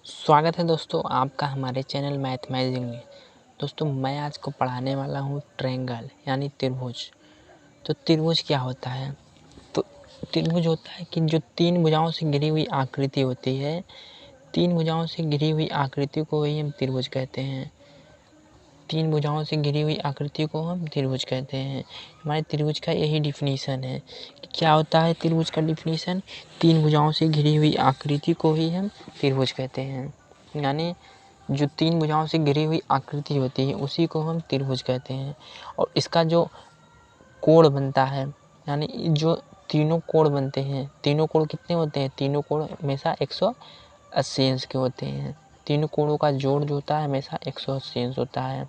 स्वागत है दोस्तों आपका हमारे चैनल मैथमेटिक्स में। दोस्तों मैं आज को पढ़ाने वाला हूँ ट्रायंगल यानी त्रिभुज। तो त्रिभुज क्या होता है? तो त्रिभुज होता है कि जो तीन भुजाओं से घिरी हुई आकृति होती है, तीन भुजाओं से घिरी हुई आकृति को ही हम त्रिभुज कहते हैं। तीन भुजाओं से घिरी हुई आकृति को हम त्रिभुज कहते हैं। हमारे त्रिभुज का यही डिफिनीशन है कि क्या होता है त्रिभुज का डिफिनीशन। तीन भुजाओं से घिरी हुई आकृति को ही हम त्रिभुज कहते हैं। यानी जो तीन भुजाओं से घिरी हुई आकृति होती है उसी को हम त्रिभुज कहते हैं। और इसका जो कोण बनता है, यानी जो तीनों कोण बनते हैं, तीनों कोण कितने होते हैं? तीनों कोण हमेशा 180 अंश के होते हैं। तीनों कोणों का जोड़ जो होता है हमेशा 180 अंश होता है।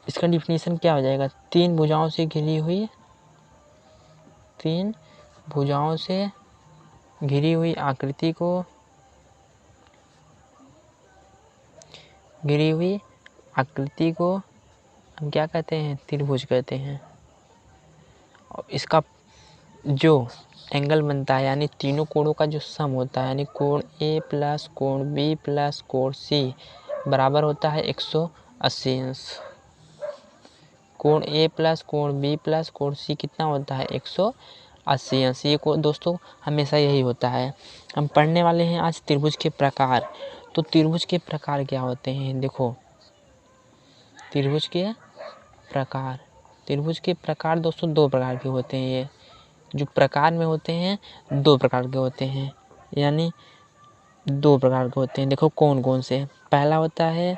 इसका डिफिनीशन क्या हो जाएगा? तीन भुजाओं से घिरी हुई आकृति को हम क्या कहते हैं? त्रिभुज कहते हैं। और इसका जो एंगल बनता है, यानी तीनों कोणों का जो सम होता है, यानी कोण ए प्लस कोण बी प्लस कोण सी बराबर होता है 180 अंश। कोण ए प्लस कोण बी प्लस कोण सी कितना होता है? 180 अंश। ये को दोस्तों हमेशा यही होता है। हम पढ़ने वाले हैं आज त्रिभुज के प्रकार। तो त्रिभुज के प्रकार क्या होते हैं? देखो, त्रिभुज के प्रकार दोस्तों दो प्रकार के होते हैं। ये जो प्रकार में होते हैं दो प्रकार के होते हैं, यानी दो प्रकार के होते हैं। देखो कौन कौन से? पहला होता है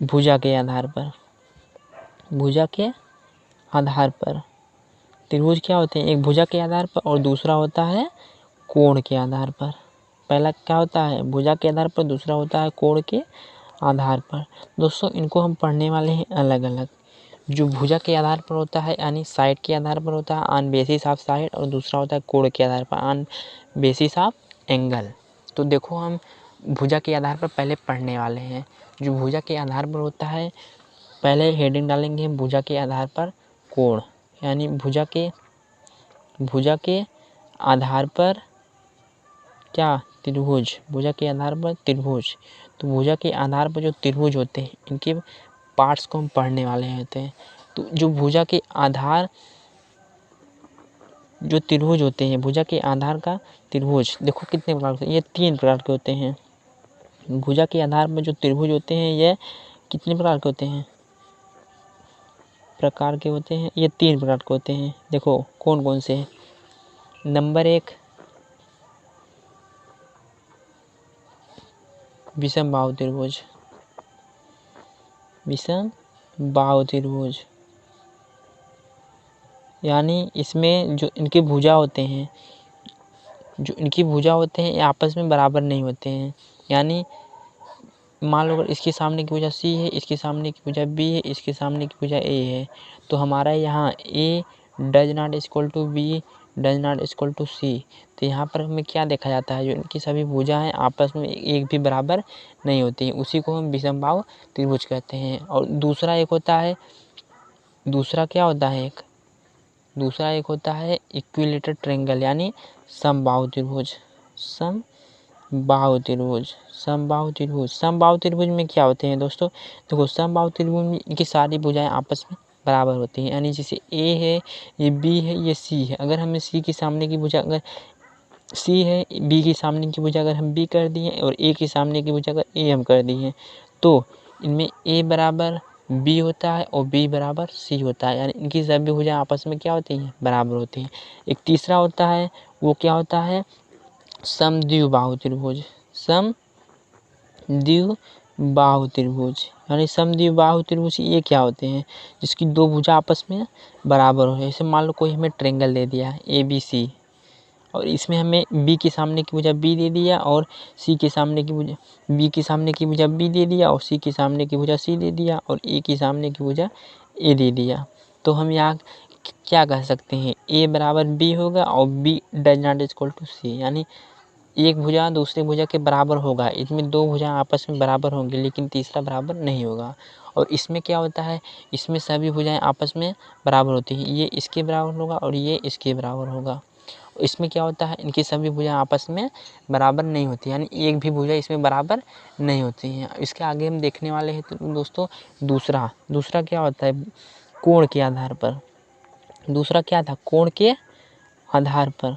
भुजा के आधार पर। त्रिभुज क्या होते हैं? एक भुजा के आधार पर और दूसरा होता है कोण के आधार पर। पहला क्या होता है? भुजा के आधार पर, दूसरा होता है कोण के आधार पर। दोस्तों इनको हम पढ़ने वाले हैं अलग अलग। जो भुजा के आधार पर होता है यानी साइड के आधार पर होता है ऑन बेसिस ऑफ साइड, और दूसरा होता है कोण के आधार पर ऑन बेसिस ऑफ एंगल। तो देखो हम भुजा के आधार पर पहले पढ़ने वाले हैं। जो भुजा के आधार पर होता है, पहले हेडिंग डालेंगे भुजा के आधार पर कोण, यानी भुजा के आधार पर क्या? त्रिभुज। भुजा के आधार पर त्रिभुज। तो भुजा के आधार पर जो त्रिभुज होते हैं इनके पार्ट्स को हम पढ़ने वाले होते हैं। तो जो भुजा के आधार जो त्रिभुज होते हैं, भुजा के आधार का त्रिभुज देखो कितने प्रकार के? ये तीन प्रकार के होते हैं। भुजा के आधार पर जो त्रिभुज होते हैं ये कितने प्रकार के होते हैं? ये तीन प्रकार के होते हैं। देखो कौन कौन से? नंबर एक विषम बाहु त्रिभुज, यानी इसमें जो इनके भुजा होते हैं ये आपस में बराबर नहीं होते हैं। यानी मान लो अगर इसके सामने की भुजा सी है, इसके सामने की भुजा बी है, इसके सामने की भुजा ए है, तो हमारा यहाँ A does not equal to B does not equal to C. तो यहाँ पर हमें क्या देखा जाता है? जो इनकी सभी भुजा हैं आपस में एक भी बराबर नहीं होती है, उसी को हम विषम बाहु त्रिभुज कहते हैं। और दूसरा एक होता है इक्विलेटरल ट्रायंगल, यानी समबाहु त्रिभुज में क्या होते हैं दोस्तों? देखो समबाहु त्रिभुज में इनकी सारी भुजाएं आपस में बराबर होती हैं। यानी जैसे ए है, ये बी है, ये सी है। अगर हमें सी के सामने की भुजा अगर सी है, बी के सामने की भुजा अगर हम बी कर दिए और ए के सामने की भुजा अगर ए हम कर दिए, तो इनमें ए बराबर बी होता है और बी बराबर सी होता है। यानी इनकी सभी भुजाएं आपस में क्या होती हैं? बराबर होती हैं। एक तीसरा होता है, वो क्या होता है? समद्विबाहु त्रिभुज। यानी समद्विबाहु त्रिभुज ये क्या होते हैं? जिसकी दो भुजा आपस में बराबर हो। जैसे मान लो कोई हमें ट्रायंगल दे दिया ए बी सी, और इसमें हमें बी के सामने की भुजा बी दे दिया और सी के सामने की भुजा बी के सामने की भुजा बी दे दिया और सी के सामने की भुजा सी दे दिया और ए के सामने की भुजा ए दे दिया। तो हम यहाँ क्या कह सकते हैं? ए बराबर बी होगा और B does not equal to C. यानी एक भुजा दूसरे भुजा के बराबर होगा, इसमें दो भुजा आपस में बराबर होंगी लेकिन तीसरा बराबर नहीं होगा। और इसमें क्या होता है? इसमें सभी भुजाएं आपस में बराबर होती हैं। ये इसके बराबर होगा और ये इसके बराबर होगा। इसमें क्या होता है, इनकी सभी भुजाएं आपस में बराबर नहीं होती, यानी एक भी भुजा इसमें बराबर नहीं होती हैं। इसके आगे हम देखने वाले हैं तो दोस्तों दूसरा क्या होता है, कोण के आधार पर। दूसरा क्या था, कोण के आधार पर।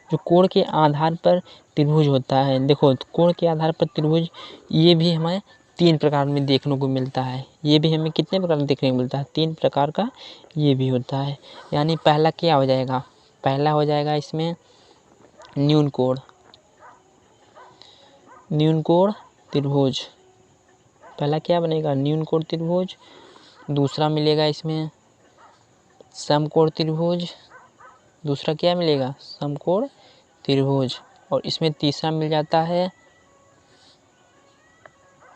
जो कोण के आधार पर त्रिभुज होता है, देखो कोण के आधार पर त्रिभुज ये भी हमें 3 प्रकार में देखने को मिलता है। ये भी हमें कितने प्रकार में देखने को मिलता है, 3 प्रकार का ये भी होता है। यानी पहला क्या हो जाएगा, पहला हो जाएगा इसमें न्यून कोण त्रिभुज। पहला क्या बनेगा, न्यून कोण त्रिभुज। दूसरा मिलेगा इसमें समकोण त्रिभुज। दूसरा क्या मिलेगा, समकोण त्रिभुज। और इसमें तीसरा मिल जाता है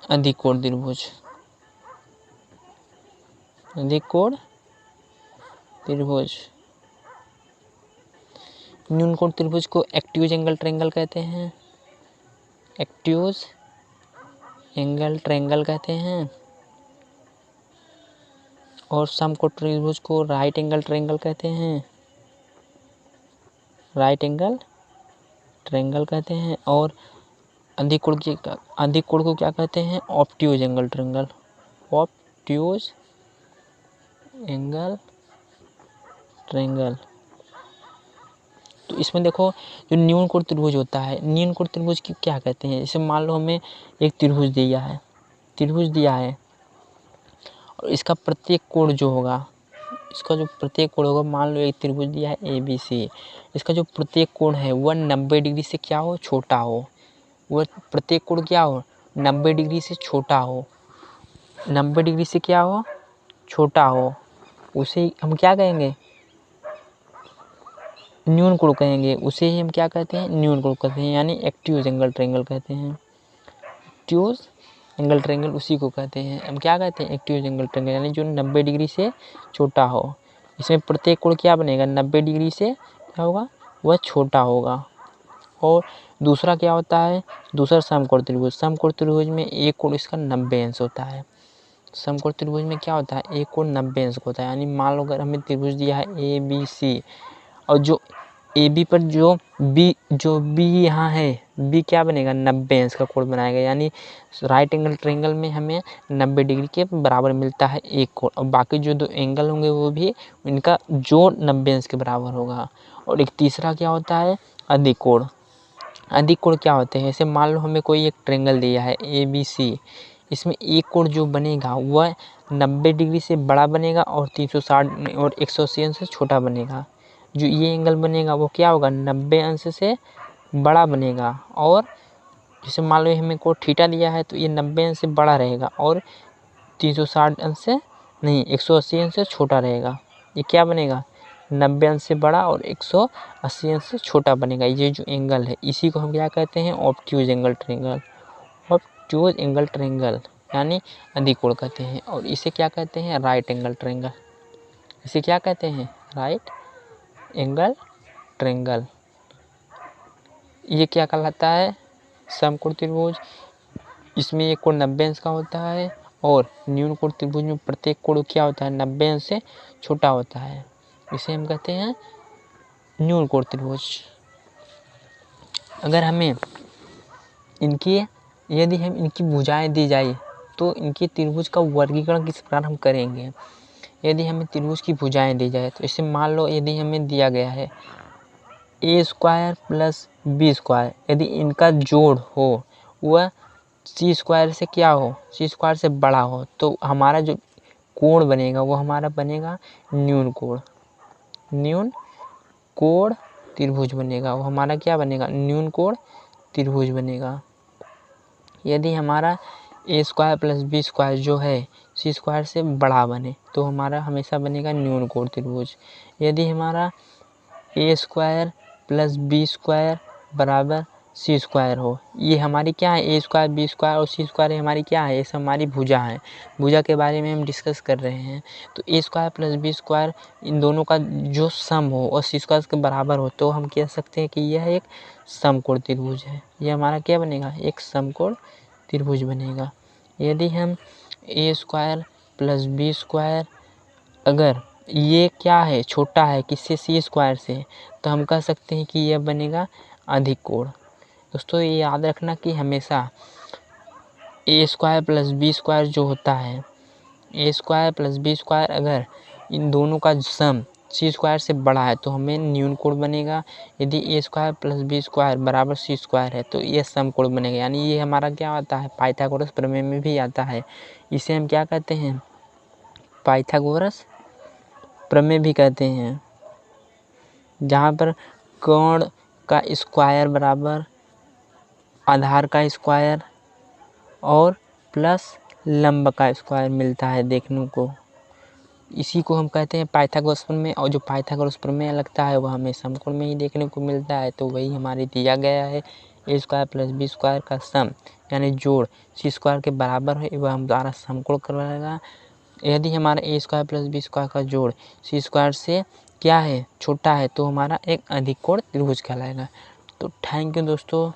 अधिक कोण त्रिभुज। अधिक कोण त्रिभुज। न्यून कोण त्रिभुज को एक्यूट एंगल ट्रायंगल कहते हैं। एक्यूट एंगल ट्रायंगल कहते हैं। और समकोण त्रिभुज को राइट एंगल ट्रायंगल कहते हैं। राइट एंगल ट्रायंगल कहते हैं। और अधिक कोण को क्या कहते हैं, obtuse angle triangle. Obtuse angle triangle. तो इसमें देखो जो न्यून कोण त्रिभुज होता है, न्यून कोण त्रिभुज की क्या कहते हैं, जैसे मान लो हमें एक त्रिभुज दिया है और इसका प्रत्येक कोण जो होगा, मान लो एक त्रिभुज दिया है ABC। इसका जो प्रत्येक कोण है वह 90 डिग्री से क्या हो, छोटा हो। वह प्रत्येक कोण क्या हो, 90 डिग्री से छोटा हो। 90 डिग्री से क्या हो, छोटा हो। उसे हम क्या कहेंगे, न्यून कोण कहेंगे। उसे ही हम क्या कहते हैं, न्यून कोण कहते हैं, यानी एक्यूट एंगल ट्रायंगल कहते हैं। एक्यूट एंगल ट्रायंगल उसी को कहते हैं, हम क्या कहते हैं, एक्यूट एंगल ट्रायंगल, यानी जो 90 डिग्री से छोटा हो। इसमें प्रत्येक कोण क्या बनेगा, 90 डिग्री से क्या होगा, वह छोटा होगा। और दूसरा क्या होता है, दूसरा समकोण त्रिभुज। समकोण त्रिभुज में एक कोण इसका 90 अंश होता है। समकोण त्रिभुज में क्या होता है, एक कोण 90 अंश होता है। यानी मान लो अगर हमें त्रिभुज दिया है ABC और जो AB पर जो B यहाँ है, B क्या बनेगा, 90 अंश का कोण बनाएगा। यानी राइट एंगल ट्रायंगल में हमें 90 डिग्री के बराबर मिलता है एक कोण, और बाकी जो 2 एंगल होंगे वो भी इनका जोड़ 90 अंश के बराबर होगा। और एक तीसरा क्या होता है, अधिक कोण। अधिक कोण क्या होते हैं, जैसे मान लो हमें कोई एक ट्रायंगल दिया है ABC। इसमें एक कोण जो बनेगा वह 90 डिग्री से बड़ा बनेगा और 360 और 180 अंश से छोटा बनेगा। जो ये एंगल बनेगा वो क्या होगा, 90 अंश से बड़ा बनेगा। और जैसे मान लो हमें कोण थीटा दिया है तो ये 90 अंश से बड़ा रहेगा और 360 अंश से नहीं 180 अंश से छोटा रहेगा। ये क्या बनेगा, 90 अंश से बड़ा और 180 अंश से छोटा बनेगा। ये जो एंगल है इसी को हम क्या कहते हैं, obtuse angle triangle. Obtuse angle triangle यानी अधिक कोण कहते हैं। और इसे क्या कहते हैं, राइट एंगल ट्रायंगल। इसे क्या कहते हैं, राइट एंगल ट्रायंगल। ये क्या कहलाता है, समकोण त्रिभुज। इसमें एक कोण 90 अंश का होता है और न्यून कोण त्रिभुज में प्रत्येक कोण क्या होता है, 90 अंश से छोटा होता है। इसे हम कहते हैं न्यून कोण त्रिभुज। अगर हमें यदि हम इनकी भुजाएं दी जाए तो इनके त्रिभुज का वर्गीकरण किस प्रकार हम करेंगे। यदि हमें त्रिभुज की भुजाएं दी जाए तो इसे मान लो यदि हमें दिया गया है A² + B², यदि इनका जोड़ हो वह C² से क्या हो, C² से बड़ा हो, तो हमारा जो कोण बनेगा वो हमारा बनेगा न्यून कोण त्रिभुज बनेगा। वो हमारा क्या बनेगा, न्यून कोण त्रिभुज बनेगा। यदि हमारा A² + B² जो है C² से बड़ा बने तो हमारा हमेशा बनेगा न्यून कोण त्रिभुज। यदि हमारा A² + B² बराबर C² हो, ये हमारी क्या है, A², B² और C² हमारी क्या है, ये सब हमारी भुजा है। भुजा के बारे में हम डिस्कस कर रहे हैं। तो A² + B² इन दोनों का जो सम हो और C² के बराबर हो तो हम कह सकते हैं कि यह एक समकोण त्रिभुज है। यह हमारा क्या बनेगा, एक समकोण त्रिभुज बनेगा। यदि हम A² + B² अगर ये क्या है, छोटा है किससे, सी स्क्वायर से, तो हम कह सकते हैं कि यह बनेगा अधिक कोण। दोस्तों ये याद रखना कि हमेशा ए स्क्वायर प्लस बी स्क्वायर जो होता है, ए स्क्वायर प्लस बी स्क्वायर अगर इन दोनों का सम सी स्क्वायर से बड़ा है तो हमें न्यून कोण बनेगा। यदि ए स्क्वायर प्लस बी स्क्वायर बराबर सी स्क्वायर है तो ये सम कोण बनेगा। यानी ये हमारा क्या आता है, पाइथागोरस प्रमेय में भी आता है। इसे हम क्या कहते हैं, पाइथागोरस प्रमेय भी कहते हैं, जहाँ पर कोण का स्क्वायर बराबर आधार का स्क्वायर और प्लस लंब का स्क्वायर मिलता है देखने को। इसी को हम कहते हैं पाइथागोरस प्रमेय। और जो पाइथागोरस प्रमेय लगता है वह हमें समकोण में ही देखने को मिलता है। तो वही हमारे दिया गया है, ए स्क्वायर प्लस बी स्क्वायर का सम यानी जोड़ सी स्क्वायर के बराबर है, वह हमारा समकोण करवाएगा। यदि हमारा ए स्क्वायर प्लस बी स्क्वायर का जोड़ सी स्क्वायर से क्या है, छोटा है, तो हमारा एक अधिक कोण त्रिभुज कहलाएगा। तो थैंक यू दोस्तों।